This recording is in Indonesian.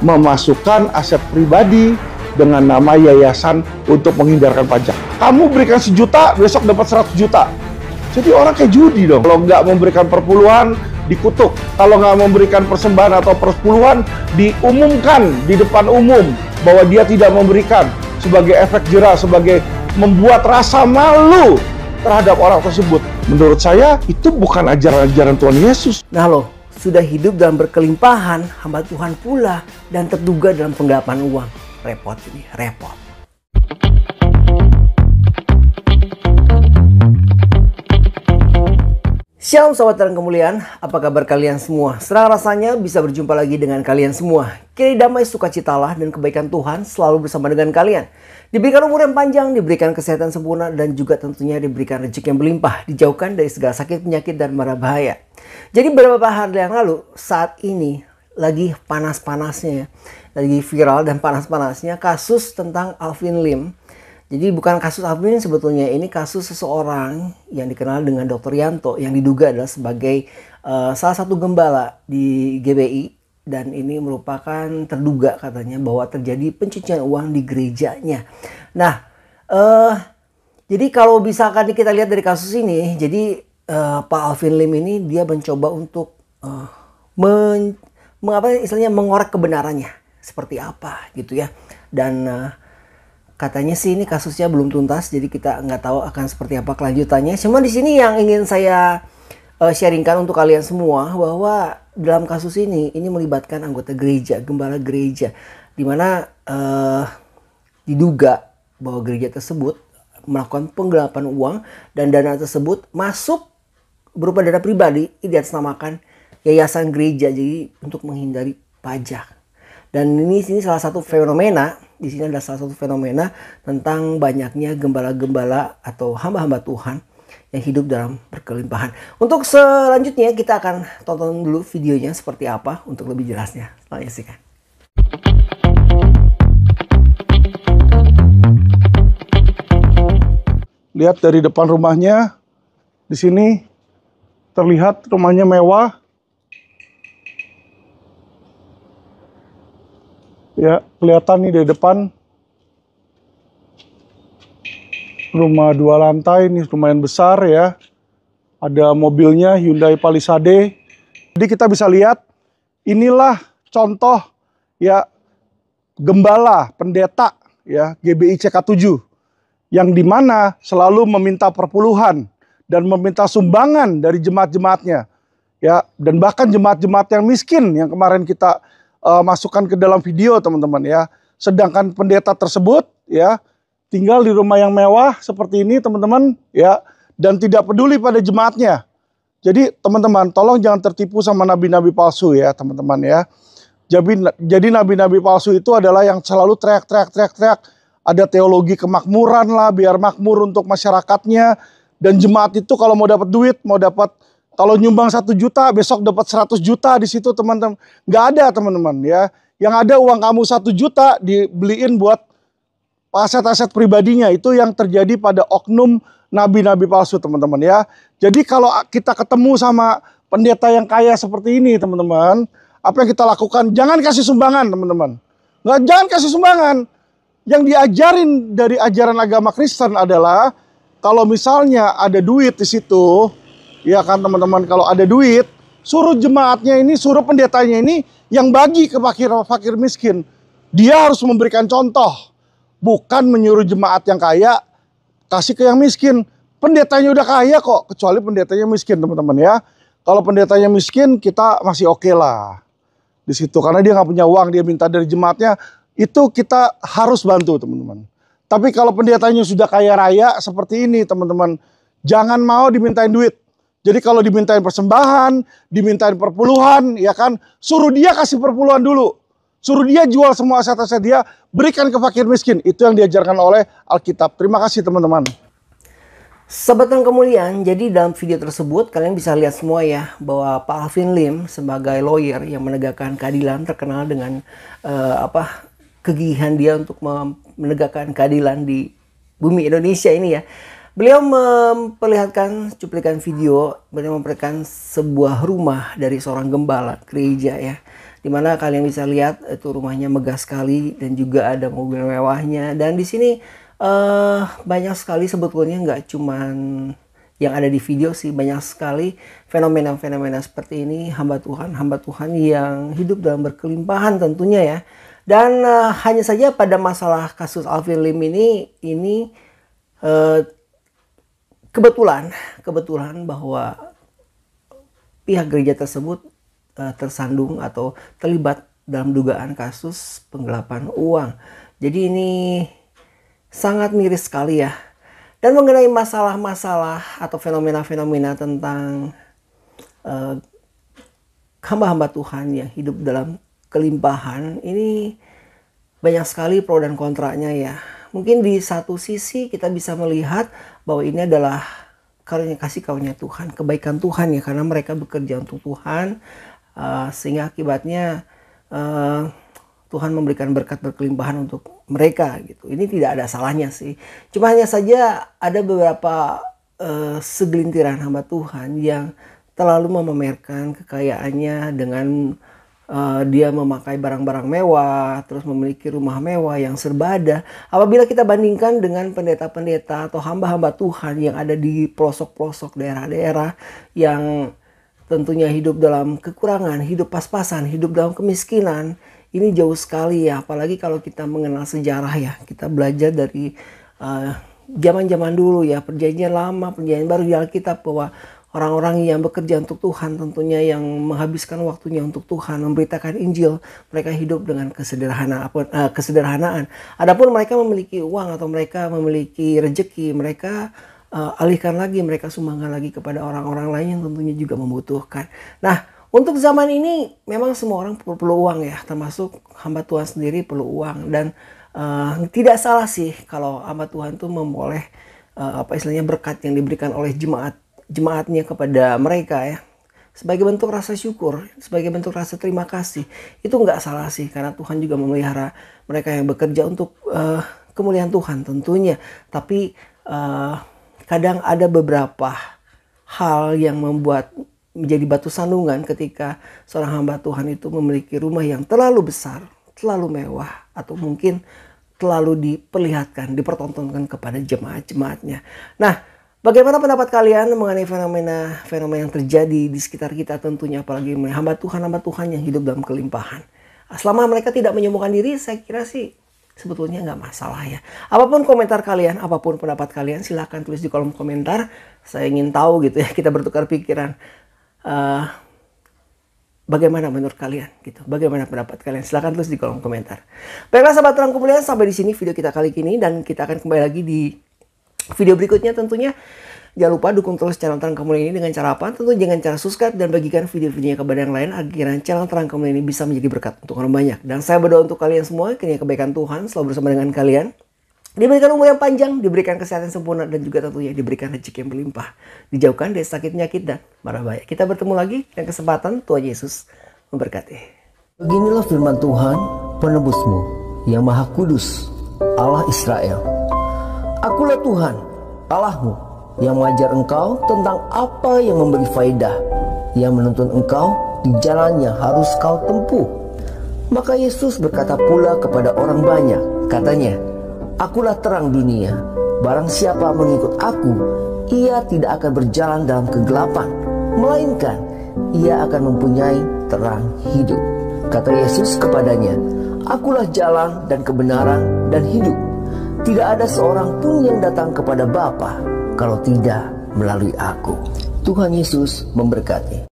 memasukkan aset pribadi dengan nama yayasan untuk menghindarkan pajak. Kamu berikan 1 juta, besok dapat 100 juta. Jadi orang kayak judi dong. Kalau nggak memberikan perpuluhan, dikutuk. Kalau nggak memberikan persembahan atau perpuluhan, diumumkan di depan umum bahwa dia tidak memberikan, sebagai efek jera, sebagai membuat rasa malu terhadap orang tersebut. Menurut saya, itu bukan ajaran-ajaran Tuhan Yesus. Nah loh, sudah hidup dalam berkelimpahan, hamba Tuhan pula, dan terduga dalam penggelapan uang. Repot ini, repot. Shalom sahabat Terang Kemuliaan, apa kabar kalian semua? Senang rasanya bisa berjumpa lagi dengan kalian semua. Kiranya damai sukacitalah dan kebaikan Tuhan selalu bersama dengan kalian. Diberikan umur yang panjang, diberikan kesehatan sempurna, dan juga tentunya diberikan rezeki yang berlimpah. Dijauhkan dari segala sakit, penyakit, dan mara bahaya. Jadi beberapa hari yang lalu, saat ini lagi panas-panasnya, lagi viral dan panas-panasnya kasus tentang Alvin Lim. Jadi bukan kasus Alvin sebetulnya, ini kasus seseorang yang dikenal dengan Dr. Yanto yang diduga adalah sebagai salah satu gembala di GBI, dan ini merupakan terduga katanya bahwa terjadi pencucian uang di gerejanya. Nah, jadi kalau misalkan kita lihat dari kasus ini, jadi Pak Alvin Lim ini dia mencoba untuk mengorek kebenarannya seperti apa gitu ya, dan katanya sih ini kasusnya belum tuntas, jadi kita nggak tahu akan seperti apa kelanjutannya. Cuma di sini yang ingin saya sharingkan untuk kalian semua bahwa dalam kasus ini melibatkan anggota gereja, gembala gereja, di mana diduga bahwa gereja tersebut melakukan penggelapan uang dan dana tersebut masuk berupa dana pribadi diatasnamakan yayasan gereja, jadi untuk menghindari pajak. Dan ini salah satu fenomena. Di sini adalah salah satu fenomena tentang banyaknya gembala-gembala atau hamba-hamba Tuhan yang hidup dalam berkelimpahan. Untuk selanjutnya kita akan tonton dulu videonya seperti apa untuk lebih jelasnya. Selamat menyaksikan. Lihat dari depan rumahnya, di sini terlihat rumahnya mewah. Ya, kelihatan nih dari depan. Rumah 2 lantai, ini lumayan besar ya. Ada mobilnya Hyundai Palisade. Jadi kita bisa lihat, inilah contoh ya gembala, pendeta ya GBI CK7 yang dimana selalu meminta perpuluhan dan meminta sumbangan dari jemaat-jemaatnya ya, dan bahkan jemaat-jemaat yang miskin yang kemarin kita masukkan ke dalam video teman-teman ya. Sedangkan pendeta tersebut ya tinggal di rumah yang mewah seperti ini teman-teman ya, dan tidak peduli pada jemaatnya. Jadi teman-teman tolong jangan tertipu sama nabi-nabi palsu ya teman-teman ya. Jadi nabi-nabi palsu itu adalah yang selalu teriak. Ada teologi kemakmuran lah, biar makmur untuk masyarakatnya. Dan jemaat itu kalau mau dapat duit, kalau nyumbang 1 juta, besok dapat 100 juta di situ teman-teman. Nggak ada teman-teman ya. Yang ada uang kamu 1 juta dibeliin buat aset-aset pribadinya. Itu yang terjadi pada oknum nabi-nabi palsu teman-teman ya. Jadi kalau kita ketemu sama pendeta yang kaya seperti ini teman-teman, apa yang kita lakukan? Jangan kasih sumbangan teman-teman. Jangan kasih sumbangan. Yang diajarin dari ajaran agama Kristen adalah kalau misalnya ada duit di situ, ya kan teman-teman, kalau ada duit, suruh jemaatnya ini, suruh pendetanya ini yang bagi ke fakir miskin. Dia harus memberikan contoh, bukan menyuruh jemaat yang kaya kasih ke yang miskin. Pendetanya udah kaya kok, kecuali pendetanya miskin teman-teman ya. Kalau pendetanya miskin, kita masih oke lah di situ, karena dia nggak punya uang, dia minta dari jemaatnya, itu kita harus bantu teman-teman. Tapi kalau pendetanya sudah kaya raya seperti ini teman-teman, jangan mau dimintain duit. Jadi kalau dimintain persembahan, dimintain perpuluhan, ya kan, suruh dia kasih perpuluhan dulu. Suruh dia jual semua aset-aset dia, berikan ke fakir miskin. Itu yang diajarkan oleh Alkitab. Terima kasih teman-teman. Sahabat yang kemuliaan, jadi dalam video tersebut kalian bisa lihat semua ya bahwa Pak Alvin Lim sebagai lawyer yang menegakkan keadilan, terkenal dengan kegigihan dia untuk menegakkan keadilan di bumi Indonesia ini ya. Beliau memperlihatkan cuplikan video, beliau memperlihatkan sebuah rumah dari seorang gembala gereja ya. Dimana kalian bisa lihat itu rumahnya megah sekali dan juga ada mobil mewahnya. Dan di sini banyak sekali sebetulnya, nggak cuman yang ada di video sih, banyak sekali fenomena-fenomena seperti ini, hamba Tuhan yang hidup dalam berkelimpahan tentunya ya. Dan hanya saja pada masalah kasus Alvin Lim ini kebetulan bahwa pihak gereja tersebut tersandung atau terlibat dalam dugaan kasus penggelapan uang. Jadi ini sangat miris sekali ya. Dan mengenai masalah-masalah atau fenomena-fenomena tentang hamba-hamba Tuhan yang hidup dalam kelimpahan, ini banyak sekali pro dan kontranya ya. Mungkin di satu sisi kita bisa melihat bahwa ini adalah kasih karunia Tuhan, kebaikan Tuhan ya, karena mereka bekerja untuk Tuhan, sehingga akibatnya Tuhan memberikan berkat berkelimpahan untuk mereka gitu. Ini tidak ada salahnya sih. Cuma hanya saja ada beberapa segelintiran hamba Tuhan yang terlalu memamerkan kekayaannya dengan dia memakai barang-barang mewah, terus memiliki rumah mewah yang serba ada. Apabila kita bandingkan dengan pendeta-pendeta atau hamba-hamba Tuhan yang ada di pelosok-pelosok daerah-daerah yang tentunya hidup dalam kekurangan, hidup pas-pasan, hidup dalam kemiskinan, ini jauh sekali ya. Apalagi kalau kita mengenal sejarah ya, kita belajar dari zaman-zaman dulu ya, perjanjian lama, perjanjian baru di Alkitab, bahwa orang-orang yang bekerja untuk Tuhan, tentunya yang menghabiskan waktunya untuk Tuhan, memberitakan Injil, mereka hidup dengan kesederhanaan. Adapun mereka memiliki uang atau mereka memiliki rezeki, mereka alihkan lagi, mereka sumbangkan lagi kepada orang-orang lain yang tentunya juga membutuhkan. Nah, untuk zaman ini memang semua orang perlu uang ya, termasuk hamba Tuhan sendiri perlu uang. Dan tidak salah sih kalau hamba Tuhan itu memperoleh berkat yang diberikan oleh jemaatnya kepada mereka ya, sebagai bentuk rasa syukur, sebagai bentuk rasa terima kasih. Itu nggak salah sih, karena Tuhan juga memelihara mereka yang bekerja untuk kemuliaan Tuhan tentunya. Tapi kadang ada beberapa hal yang membuat menjadi batu sandungan ketika seorang hamba Tuhan itu memiliki rumah yang terlalu besar, terlalu mewah, atau mungkin terlalu diperlihatkan, dipertontonkan kepada jemaat-jemaatnya. Nah, bagaimana pendapat kalian mengenai fenomena yang terjadi di sekitar kita tentunya, apalagi hamba Tuhan yang hidup dalam kelimpahan? Selama mereka tidak menyombongkan diri, saya kira sih sebetulnya nggak masalah ya. Apapun komentar kalian, apapun pendapat kalian, silahkan tulis di kolom komentar. Saya ingin tahu gitu ya, kita bertukar pikiran. Bagaimana menurut kalian gitu? Bagaimana pendapat kalian? Silahkan tulis di kolom komentar. Baiklah sahabat terang kemuliaan, sampai di sini video kita kali ini, dan kita akan kembali lagi di video berikutnya tentunya. Jangan lupa dukung terus channel Terang Kemuliaan ini dengan cara apa? Tentu dengan cara subscribe dan bagikan video-videonya kepada yang lain agar channel Terang Kemuliaan ini bisa menjadi berkat untuk orang banyak. Dan saya berdoa untuk kalian semua, kiranya kebaikan Tuhan selalu bersama dengan kalian. Diberikan umur yang panjang, diberikan kesehatan sempurna, dan juga tentunya diberikan rezeki yang berlimpah. Dijauhkan dari sakit, penyakit, dan mara bahaya. Kita bertemu lagi dengan kesempatan. Tuhan Yesus memberkati. Beginilah firman Tuhan, penebusmu, yang Maha Kudus, Allah Israel. Akulah Tuhan, Allahmu, yang mengajar engkau tentang apa yang memberi faedah, yang menuntun engkau di jalan yang harus kau tempuh. Maka Yesus berkata pula kepada orang banyak, katanya, Akulah terang dunia, barang siapa mengikut aku, ia tidak akan berjalan dalam kegelapan, melainkan ia akan mempunyai terang hidup. Kata Yesus kepadanya, Akulah jalan dan kebenaran dan hidup. Tidak ada seorang pun yang datang kepada Bapa kalau tidak melalui aku. Tuhan Yesus memberkati.